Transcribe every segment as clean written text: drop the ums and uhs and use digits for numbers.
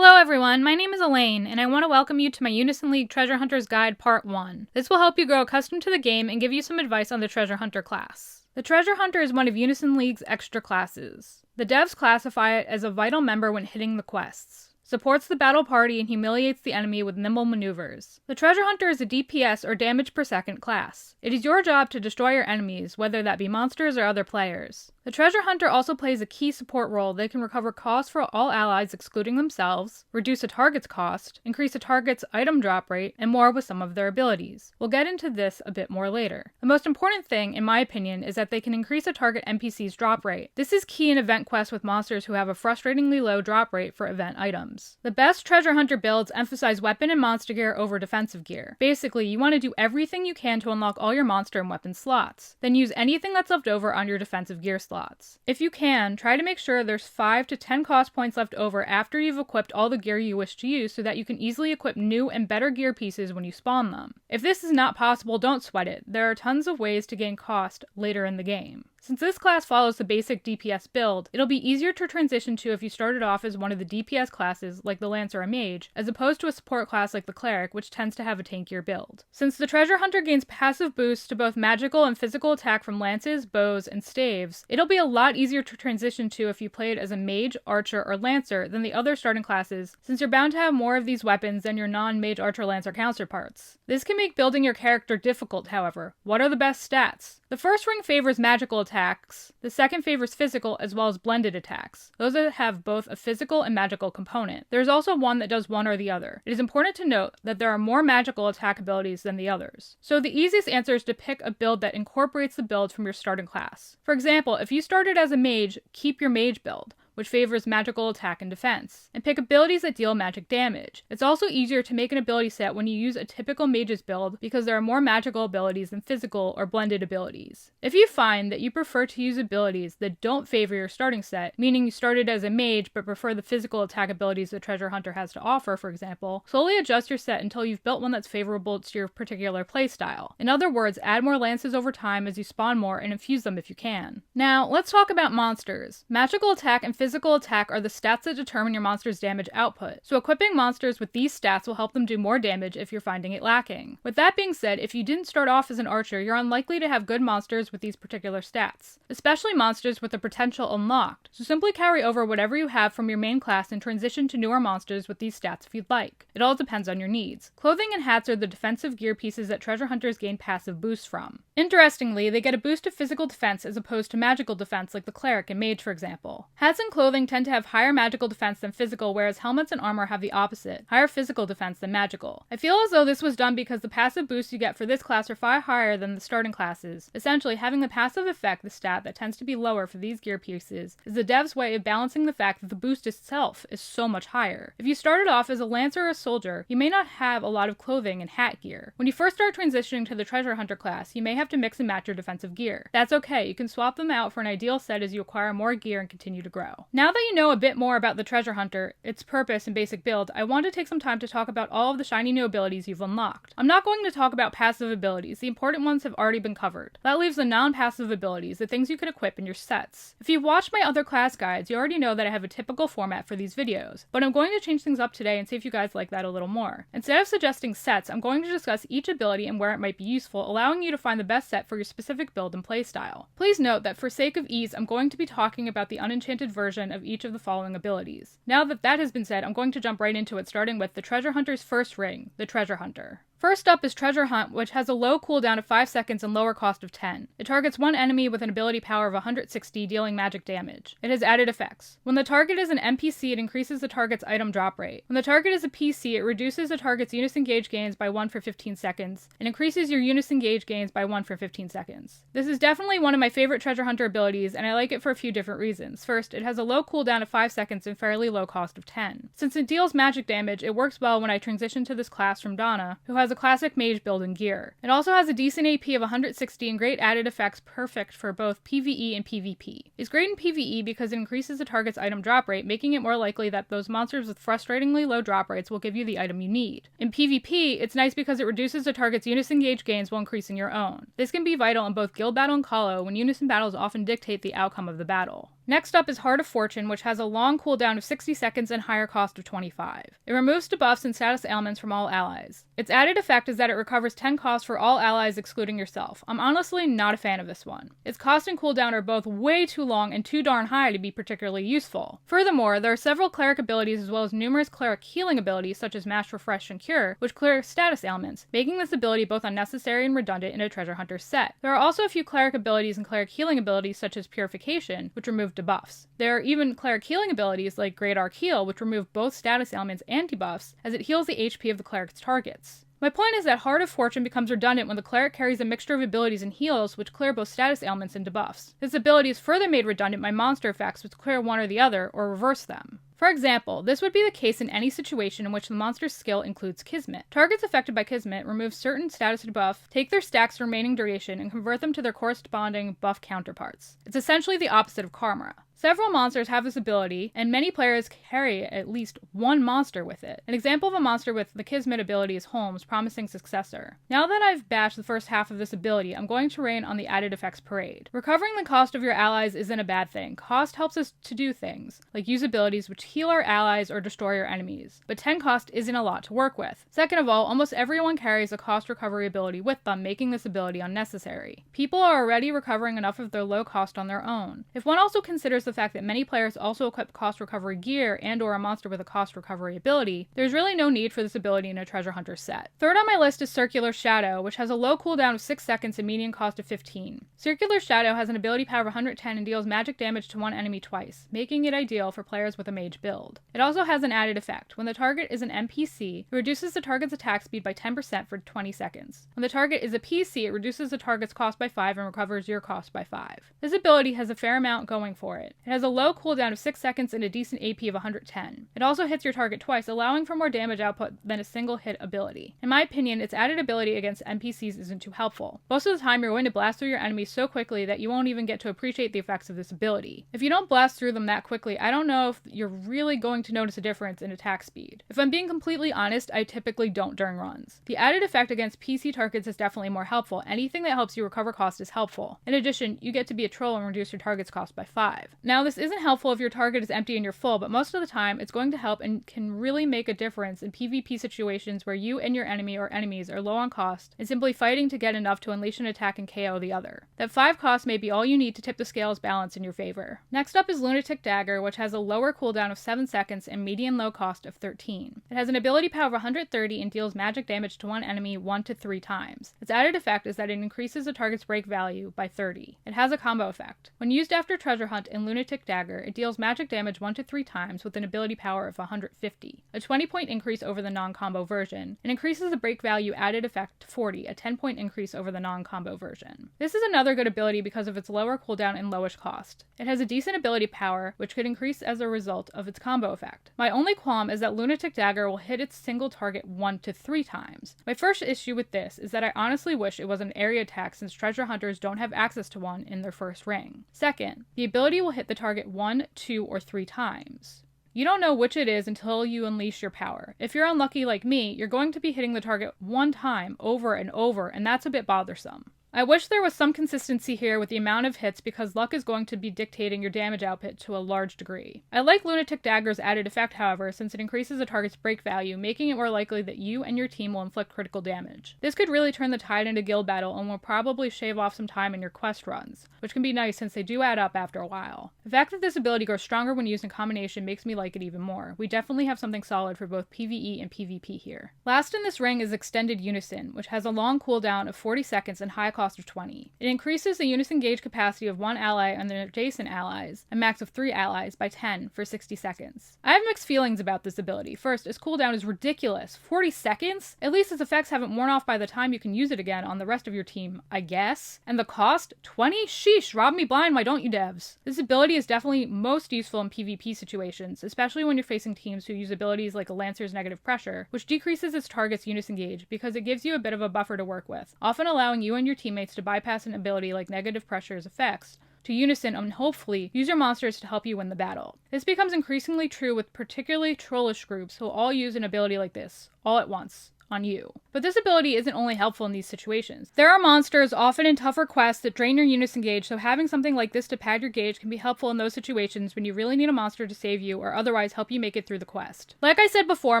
Hello everyone, my name is Elaine, and I want to welcome you to my Unison League Treasure Hunter's Guide Part 1. This will help you grow accustomed to the game and give you some advice on the Treasure Hunter class. The Treasure Hunter is one of Unison League's extra classes. The devs classify it as a vital member when hitting the quests. Supports the battle party and humiliates the enemy with nimble maneuvers. The Treasure Hunter is a DPS or damage per second class. It is your job to destroy your enemies, whether that be monsters or other players. The Treasure Hunter also plays a key support role. They can recover costs for all allies excluding themselves, reduce a target's cost, increase a target's item drop rate, and more with some of their abilities. We'll get into this a bit more later. The most important thing, in my opinion, is that they can increase a target NPC's drop rate. This is key in event quests with monsters who have a frustratingly low drop rate for event items. The best Treasure Hunter builds emphasize weapon and monster gear over defensive gear. Basically, you want to do everything you can to unlock all your monster and weapon slots, then use anything that's left over on your defensive gear slots. If you can, try to make sure there's 5 to 10 cost points left over after you've equipped all the gear you wish to use so that you can easily equip new and better gear pieces when you spawn them. If this is not possible, don't sweat it. There are tons of ways to gain cost later in the game. Since this class follows the basic DPS build, it'll be easier to transition to if you started off as one of the DPS classes like the Lancer or Mage, as opposed to a support class like the Cleric, which tends to have a tankier build. Since the Treasure Hunter gains passive boosts to both magical and physical attack from lances, bows, and staves, it'll be a lot easier to transition to if you played as a Mage, Archer, or Lancer than the other starting classes, since you're bound to have more of these weapons than your non-Mage, Archer, Lancer counterparts. This can make building your character difficult, however. What are the best stats? The first ring favors magical attacks, the second favors physical as well as blended attacks, those that have both a physical and magical component. There's also one that does one or the other. It is important to note that there are more magical attack abilities than the others. So the easiest answer is to pick a build that incorporates the builds from your starting class. For example, if you started as a mage, keep your mage build, which favors magical attack and defense, and pick abilities that deal magic damage. It's also easier to make an ability set when you use a typical mage's build because there are more magical abilities than physical or blended abilities. If you find that you prefer to use abilities that don't favor your starting set, meaning you started as a mage but prefer the physical attack abilities the Treasure Hunter has to offer, for example, slowly adjust your set until you've built one that's favorable to your particular playstyle. In other words, add more lances over time as you spawn more and infuse them if you can. Now, let's talk about monsters. Magical attack and physical attack are the stats that determine your monster's damage output, so equipping monsters with these stats will help them do more damage if you're finding it lacking. With that being said, if you didn't start off as an archer, you're unlikely to have good monsters with these particular stats, especially monsters with the potential unlocked, so simply carry over whatever you have from your main class and transition to newer monsters with these stats if you'd like. It all depends on your needs. Clothing and hats are the defensive gear pieces that Treasure Hunters gain passive boosts from. Interestingly, they get a boost to physical defense as opposed to magical defense like the Cleric and Mage, for example. Hats and clothing tend to have higher magical defense than physical, whereas helmets and armor have the opposite, higher physical defense than magical. I feel as though this was done because the passive boosts you get for this class are far higher than the starting classes. Essentially, having the passive effect, the stat that tends to be lower for these gear pieces, is the dev's way of balancing the fact that the boost itself is so much higher. If you started off as a lancer or a soldier, you may not have a lot of clothing and hat gear. When you first start transitioning to the Treasure Hunter class, you may have to mix and match your defensive gear. That's okay, you can swap them out for an ideal set as you acquire more gear and continue to grow. Now that you know a bit more about the Treasure Hunter, its purpose and basic build, I want to take some time to talk about all of the shiny new abilities you've unlocked. I'm not going to talk about passive abilities, the important ones have already been covered. That leaves the non-passive abilities, the things you can equip in your sets. If you've watched my other class guides, you already know that I have a typical format for these videos, but I'm going to change things up today and see if you guys like that a little more. Instead of suggesting sets, I'm going to discuss each ability and where it might be useful, allowing you to find the best set for your specific build and playstyle. Please note that for sake of ease, I'm going to be talking about the unenchanted version of each of the following abilities. Now that that has been said, I'm going to jump right into it, starting with the Treasure Hunter's first ring, the Treasure Hunter. First up is Treasure Hunt, which has a low cooldown of 5 seconds and lower cost of 10. It targets one enemy with an ability power of 160, dealing magic damage. It has added effects. When the target is an NPC, it increases the target's item drop rate. When the target is a PC, it reduces the target's Unison gauge gains by 1 for 15 seconds, and increases your Unison gauge gains by 1 for 15 seconds. This is definitely one of my favorite Treasure Hunter abilities, and I like it for a few different reasons. First, it has a low cooldown of 5 seconds and fairly low cost of 10. Since it deals magic damage, it works well when I transition to this class from Donna, who has a classic mage build and gear. It also has a decent AP of 160 and great added effects perfect for both PvE and PvP. It's great in PvE because it increases the target's item drop rate, making it more likely that those monsters with frustratingly low drop rates will give you the item you need. In PvP, it's nice because it reduces the target's Unison gauge gains while increasing your own. This can be vital in both guild battle and colo, when Unison battles often dictate the outcome of the battle. Next up is Heart of Fortune, which has a long cooldown of 60 seconds and higher cost of 25. It removes debuffs and status ailments from all allies. Its added effect is that it recovers 10 cost for all allies excluding yourself. I'm honestly not a fan of this one. Its cost and cooldown are both way too long and too darn high to be particularly useful. Furthermore, there are several cleric abilities as well as numerous cleric healing abilities such as Mash, Refresh, and Cure, which clear status ailments, making this ability both unnecessary and redundant in a treasure hunter set. There are also a few cleric abilities and cleric healing abilities such as Purification, which remove debuffs. There are even cleric healing abilities like Great Arc Heal, which remove both status ailments and debuffs, as it heals the HP of the cleric's targets. My point is that Heart of Fortune becomes redundant when the cleric carries a mixture of abilities and heals which clear both status ailments and debuffs. This ability is further made redundant by monster effects which clear one or the other, or reverse them. For example, this would be the case in any situation in which the monster's skill includes Kismet. Targets affected by Kismet remove certain status debuff, take their stack's remaining duration, and convert them to their corresponding buff counterparts. It's essentially the opposite of Karma. Several monsters have this ability, and many players carry at least one monster with it. An example of a monster with the Kismet ability is Holmes, Promising Successor. Now that I've bashed the first half of this ability, I'm going to rain on the added effects parade. Recovering the cost of your allies isn't a bad thing. Cost helps us to do things, like use abilities which heal our allies or destroy our enemies. But 10 cost isn't a lot to work with. Second of all, almost everyone carries a cost recovery ability with them, making this ability unnecessary. People are already recovering enough of their low cost on their own. If one also considers the fact that many players also equip cost recovery gear and or a monster with a cost recovery ability, there's really no need for this ability in a treasure hunter set. Third on my list is Circular Shadow, which has a low cooldown of 6 seconds and median cost of 15. Circular Shadow has an ability power of 110 and deals magic damage to one enemy twice, making it ideal for players with a mage build. It also has an added effect. When the target is an NPC, it reduces the target's attack speed by 10% for 20 seconds. When the target is a PC, it reduces the target's cost by 5 and recovers your cost by 5. This ability has a fair amount going for it. It has a low cooldown of 6 seconds and a decent AP of 110. It also hits your target twice, allowing for more damage output than a single hit ability. In my opinion, its added ability against NPCs isn't too helpful. Most of the time, you're going to blast through your enemies so quickly that you won't even get to appreciate the effects of this ability. If you don't blast through them that quickly, I don't know if you're really going to notice a difference in attack speed. If I'm being completely honest, I typically don't during runs. The added effect against PC targets is definitely more helpful. Anything that helps you recover cost is helpful. In addition, you get to be a troll and reduce your target's cost by 5. Now, this isn't helpful if your target is empty and you're full, but most of the time it's going to help and can really make a difference in PvP situations where you and your enemy or enemies are low on cost and simply fighting to get enough to unleash an attack and KO the other. That 5 cost may be all you need to tip the scales balance in your favor. Next up is Lunatic Dagger, which has a lower cooldown of 7 seconds and median low cost of 13. It has an ability power of 130 and deals magic damage to one enemy 1 to 3 times. Its added effect is that it increases the target's break value by 30. It has a combo effect. When used after Treasure Hunt in Lunatic Dagger, it deals magic damage 1 to 3 times with an ability power of 150, a 20-point increase over the non-combo version, and increases the break value added effect to 40, a 10-point increase over the non-combo version. This is another good ability because of its lower cooldown and lowish cost. It has a decent ability power, which could increase as a result of its combo effect. My only qualm is that Lunatic Dagger will hit its single target 1 to 3 times. My first issue with this is that I honestly wish it was an area attack since treasure hunters don't have access to one in their first ring. Second, the ability will hit the target 1, 2, or 3 times. You don't know which it is until you unleash your power. If you're unlucky like me, you're going to be hitting the target one time over and over, and that's a bit bothersome. I wish there was some consistency here with the amount of hits because luck is going to be dictating your damage output to a large degree. I like Lunatic Dagger's added effect, however, since it increases the target's break value, making it more likely that you and your team will inflict critical damage. This could really turn the tide into guild battle and will probably shave off some time in your quest runs, which can be nice since they do add up after a while. The fact that this ability grows stronger when used in combination makes me like it even more. We definitely have something solid for both PvE and PvP here. Last in this ring is Extended Unison, which has a long cooldown of 40 seconds and high cost of 20. It increases the unison gauge capacity of one ally and their adjacent allies, a max of 3 allies, by 10 for 60 seconds. I have mixed feelings about this ability. First, its cooldown is ridiculous. 40 seconds? At least its effects haven't worn off by the time you can use it again on the rest of your team, I guess. And the cost? 20? Sheesh, rob me blind, why don't you devs? This ability is definitely most useful in PvP situations, especially when you're facing teams who use abilities like a Lancer's Negative Pressure, which decreases its target's unison gauge because it gives you a bit of a buffer to work with, often allowing you and your teammates to bypass an ability like Negative Pressure's effects to unison and hopefully use your monsters to help you win the battle. This becomes increasingly true with particularly trollish groups who all use an ability like this, all at once, on you. But this ability isn't only helpful in these situations. There are monsters, often in tougher quests, that drain your Unison gauge, so having something like this to pad your gauge can be helpful in those situations when you really need a monster to save you or otherwise help you make it through the quest. Like I said before,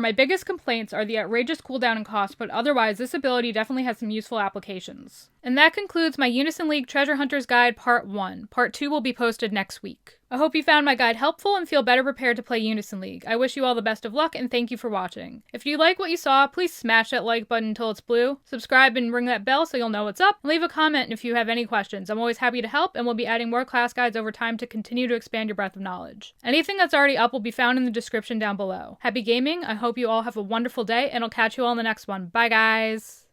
my biggest complaints are the outrageous cooldown and cost, but otherwise this ability definitely has some useful applications. And that concludes my Unison League Treasure Hunters Guide Part 1. Part 2 will be posted next week. I hope you found my guide helpful and feel better prepared to play Unison League. I wish you all the best of luck and thank you for watching. If you like what you saw, please smash that like button until it's blue, subscribe and ring that bell so you'll know what's up, and leave a comment if you have any questions. I'm always happy to help and we'll be adding more class guides over time to continue to expand your breadth of knowledge. Anything that's already up will be found in the description down below. Happy gaming, I hope you all have a wonderful day, and I'll catch you all in the next one. Bye guys!